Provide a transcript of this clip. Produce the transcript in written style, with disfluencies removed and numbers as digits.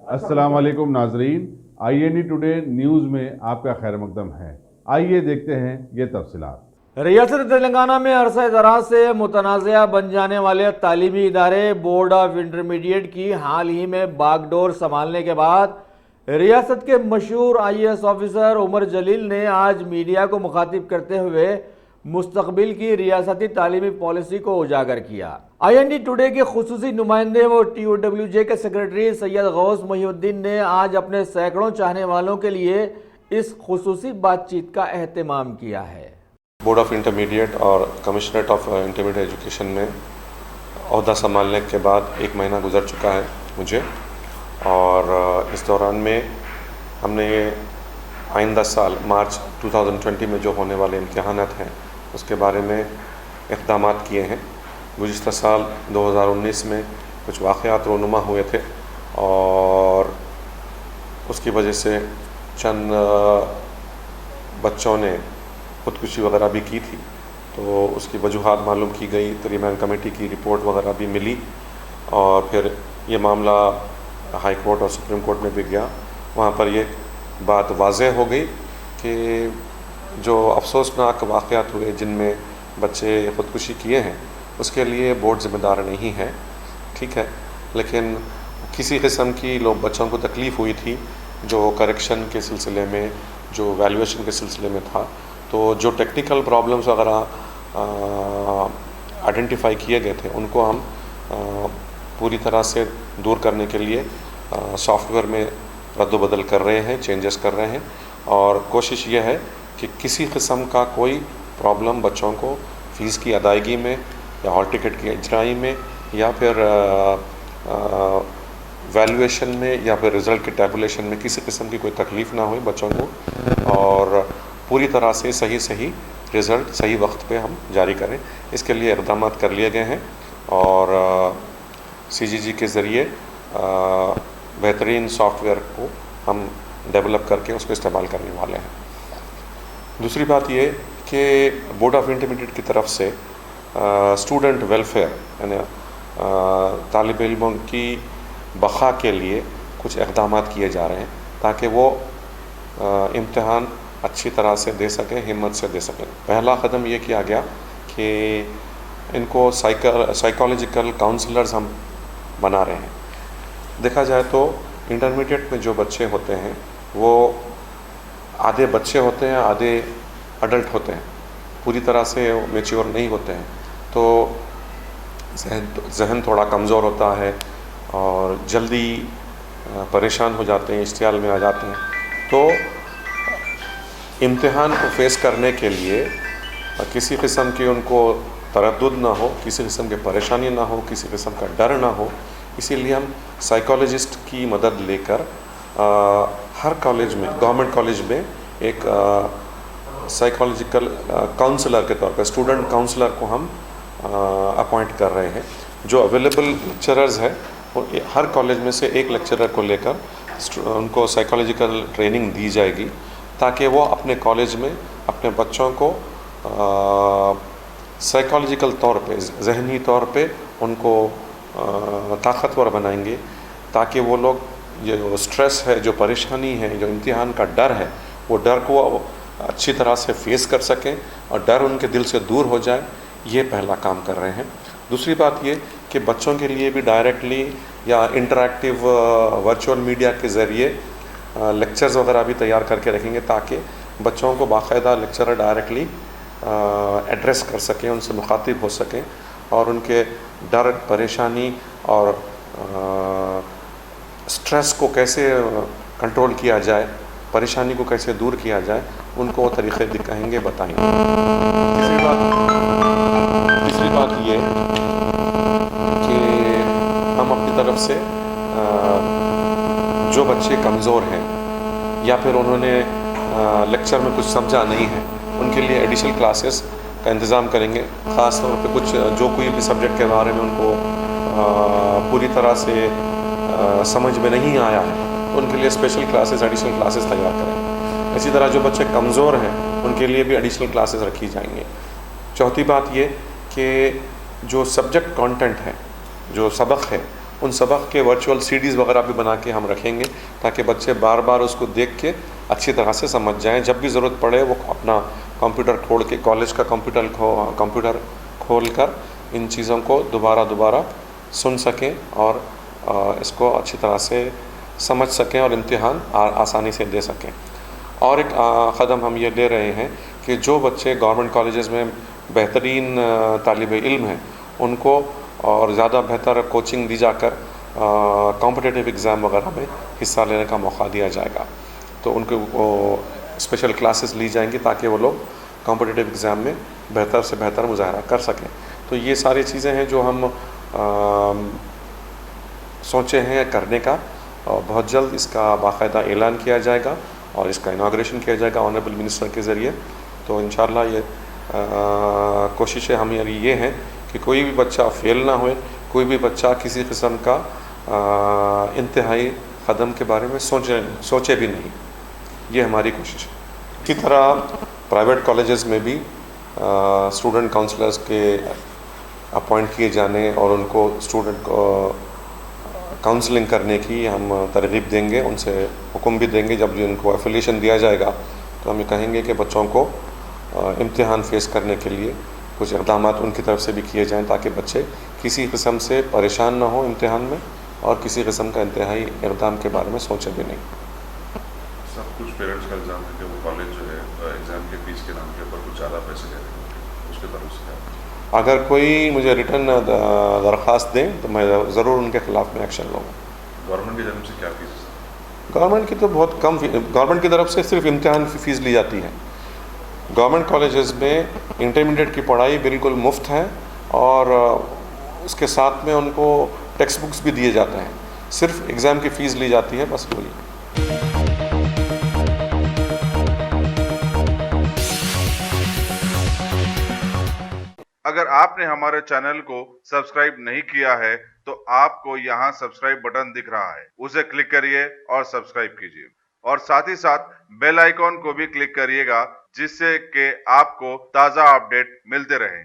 अस्सलाम वालेकुम नाजरीन, IND टुडे न्यूज़ में आपका खैर मकदम है। आइए देखते हैं ये तफसीलात। रियासत तेलंगाना में अरसा दराज से मुतनाज़ा बन जाने वाले तालीमी इदारे बोर्ड ऑफ इंटरमीडिएट की हाल ही में बागडोर संभालने के बाद रियासत के मशहूर IAS ऑफिसर उमर जलील ने आज मीडिया को मुखातिब करते हुए मुस्तकबिल की रियासती तालीमी पॉलिसी को उजागर किया। IND टुडे के खुसूसी नुमाइंदे व TOWJ के सेक्रेटरी सैयद गौस मोहिउद्दीन ने आज अपने सैकड़ों चाहने वालों के लिए इस खुसूसी बातचीत का एहतमाम किया है। बोर्ड ऑफ इंटरमीडिएट और कमिश्नरेट ऑफ इंटरमीडिएट एजुकेशन में अहदा संभालने के बाद 1 महीना गुजर चुका है मुझे, और इस दौरान में हमने आइंदा साल मार्च 2020 में जो होने वाले इम्तिहानात हैं उसके बारे में इक़दाम किए हैं। गुज़िश्ता साल 2019 में कुछ वाक़यात रोनुमा हुए थे और उसकी वजह से चंद बच्चों ने ख़ुदकुशी वगैरह भी की थी, तो उसकी वजूहात मालूम की गई। तरीमान कमेटी की रिपोर्ट वगैरह भी मिली और फिर ये मामला हाई कोर्ट और सुप्रीम कोर्ट में भी गया। वहाँ पर ये बात वाज़ेह हो गई कि जो अफसोसनाक वाक़यात हुए जिनमें बच्चे ख़ुदकुशी किए हैं उसके लिए बोर्ड ज़िम्मेदार नहीं है, ठीक है, लेकिन किसी किस्म की लोग बच्चों को तकलीफ़ हुई थी जो करेक्शन के सिलसिले में, जो वैल्यूएशन के सिलसिले में था, तो जो टेक्निकल प्रॉब्लम्स वगैरह आइडेंटिफाई किए गए थे उनको हम पूरी तरह से दूर करने के लिए सॉफ्टवेयर में रद्द-बदल कर रहे हैं, चेंजेस कर रहे हैं, और कोशिश ये है कि किसी किस्म का कोई प्रॉब्लम बच्चों को फ़ीस की अदायगी में या हॉल टिकट की इजराई में या फिर वैल्यूएशन में या फिर रिज़ल्ट के टैबुलेशन में किसी किस्म की कोई तकलीफ़ ना हो बच्चों को, और पूरी तरह से सही रिज़ल्ट सही वक्त पे हम जारी करें। इसके लिए इक़दाम कर लिए गए हैं और CGG के ज़रिए बेहतरीन सॉफ्टवेयर को हम डेवलप करके उसको इस्तेमाल करने वाले हैं। दूसरी बात ये कि बोर्ड ऑफ इंटरमीडिएट की तरफ से स्टूडेंट वेलफेयर यानी तालिब इल्मों की बक़ा के लिए कुछ इक़दाम किए जा रहे हैं ताकि वो इम्तिहान अच्छी तरह से दे सकें, हिम्मत से दे सकें। पहला कदम ये किया गया कि इनको साइकोलॉजिकल काउंसलर्स हम बना रहे हैं। देखा जाए तो इंटरमीडिएट में जो बच्चे होते हैं वो आधे बच्चे होते हैं, आधे अडल्ट होते हैं, पूरी तरह से मैच्योर नहीं होते हैं, तो जहन थोड़ा कमज़ोर होता है और जल्दी परेशान हो जाते हैं, इश्तियाल में आ जाते हैं। तो इम्तिहान को फ़ेस करने के लिए किसी किस्म की उनको तरद्दुद ना हो, किसी किस्म की परेशानी ना हो, किसी किस्म का डर ना हो, इसीलिए हम साइकोलॉजिस्ट की मदद लेकर हर कॉलेज में, गवर्नमेंट कॉलेज में एक साइकोलॉजिकल काउंसलर के तौर पर स्टूडेंट काउंसलर को हम अपॉइंट कर रहे हैं। जो अवेलेबल लेक्चरर्स हैं वो हर कॉलेज में से एक लेक्चरर को लेकर उनको साइकोलॉजिकल ट्रेनिंग दी जाएगी ताकि वो अपने कॉलेज में अपने बच्चों को साइकोलॉजिकल तौर पे, ज़हनी तौर पे उनको ताकतवर बनाएंगे ताकि वो लोग ये जो स्ट्रेस है, जो परेशानी है, जो इम्तिहान का डर है, वो डर को अच्छी तरह से फेस कर सकें और डर उनके दिल से दूर हो जाए। ये पहला काम कर रहे हैं। दूसरी बात ये कि बच्चों के लिए भी डायरेक्टली या इंटरैक्टिव वर्चुअल मीडिया के ज़रिए लेक्चर्स वगैरह भी तैयार करके रखेंगे ताकि बच्चों को बाकायदा लेक्चरर डायरेक्टली एड्रेस कर सकें, उनसे मुखातिब हो सकें और उनके डर, परेशानी और स्ट्रेस को कैसे कंट्रोल किया जाए, परेशानी को कैसे दूर किया जाए, उनको वो तरीक़े दिखाएंगे, बताएंगे। तीसरी बात ये कि हम अपनी तरफ से जो बच्चे कमज़ोर हैं या फिर उन्होंने लेक्चर में कुछ समझा नहीं है, उनके लिए एडिशनल क्लासेस का इंतज़ाम करेंगे। ख़ास तौर पे कुछ जो कोई भी सब्जेक्ट के बारे में उनको पूरी तरह से समझ में नहीं आया है, उनके लिए स्पेशल क्लासेस, एडिशनल क्लासेस तैयार करें। इसी तरह जो बच्चे कमज़ोर हैं उनके लिए भी एडिशनल क्लासेस रखी जाएंगे। चौथी बात ये कि जो सब्जेक्ट कंटेंट है, जो सबक है, ان سبق کے ورچوئل CDs وغیرہ بھی بنا کے ہم رکھیں گے تاکہ بچے بار بار اس کو دیکھ کے اچھی طرح سے سمجھ جائیں. جب بھی ضرورت پڑے وہ اپنا کمپیوٹر کھول کے کالج کا کمپیوٹر کھول کر ان چیزوں کو دوبارہ سن سکیں اور اس کو اچھی طرح سے سمجھ سکیں اور امتحان آسانی سے دے سکیں. اور ایک قدم ہم یہ لے رہے ہیں کہ جو بچے گورنمنٹ کالجز میں بہترین طالب علم ہیں ان کو اور زیادہ بہتر کوچنگ دی جا کر کمپٹیٹیو ایگزام وغیرہ میں حصہ لینے کا موقع دیا جائے گا. تو ان کو اسپیشل کلاسز لی جائیں گی تاکہ وہ لوگ کمپٹیٹیو ایگزام میں بہتر سے بہتر مظاہرہ کر سکیں. تو یہ ساری چیزیں ہیں جو ہم سوچے ہیں کرنے کا, اور بہت جلد اس کا باقاعدہ اعلان کیا جائے گا اور اس کا اناگریشن کیا جائے گا آنریبل منسٹر کے ذریعے. تو انشاءاللہ یہ کوششیں ہماری یہ ہیں کہ کوئی بھی بچہ فیل نہ ہوئے, کوئی بھی بچہ کسی قسم کا انتہائی قدم کے بارے میں سوچے بھی نہیں. یہ ہماری کوشش ہے. اسی طرح پرائیویٹ کالجز میں بھی اسٹوڈنٹ کاؤنسلرز کے اپوائنٹ کیے جانے اور ان کو اسٹوڈنٹ کو کاؤنسلنگ کرنے کی ہم ترغیب دیں گے, ان سے حکم بھی دیں گے. جب بھی ان کو ایفیلیشن دیا جائے گا تو ہم یہ کہیں گے کہ بچوں کو امتحان فیس کرنے کے لیے کچھ اقدامات ان کی طرف سے بھی کیے جائیں تاکہ بچے کسی قسم سے پریشان نہ ہوں امتحان میں اور کسی قسم کا انتہائی اقدام کے بارے میں سوچیں بھی نہیں. سب کچھ پیرنٹس کا الزام ہے کہ وہ کالج جو ہے ایگزام کے فیس کے نام کے اوپر کچھ زیادہ پیسے لے رہے ہیں, اس کے طرف سے اگر کوئی مجھے ریٹرن درخواست دیں تو میں ضرور ان کے خلاف میں ایکشن لوں گا. گورنمنٹ کی جانب سے کیا فیس ہے؟ گورنمنٹ کی تو بہت کم, گورنمنٹ کی طرف سے صرف امتحان کی فیس لی جاتی ہے. گورنمنٹ کالجز میں انٹرمیڈیٹ کی پڑھائی بالکل مفت ہے اور اس کے ساتھ میں ان کو ٹیکسٹ بکس بھی دیے جاتے ہیں. صرف ایگزام کی فیس لی جاتی ہے, بس وہی. اگر آپ نے ہمارے چینل کو سبسکرائب نہیں کیا ہے تو آپ کو یہاں سبسکرائب بٹن دکھ رہا ہے, اسے کلک کریے اور سبسکرائب کیجیے, اور ساتھ ہی ساتھ بیل آئیکن کو بھی کلک کریے گا جس سے کہ آپ کو تازہ اپڈیٹ ملتے رہیں.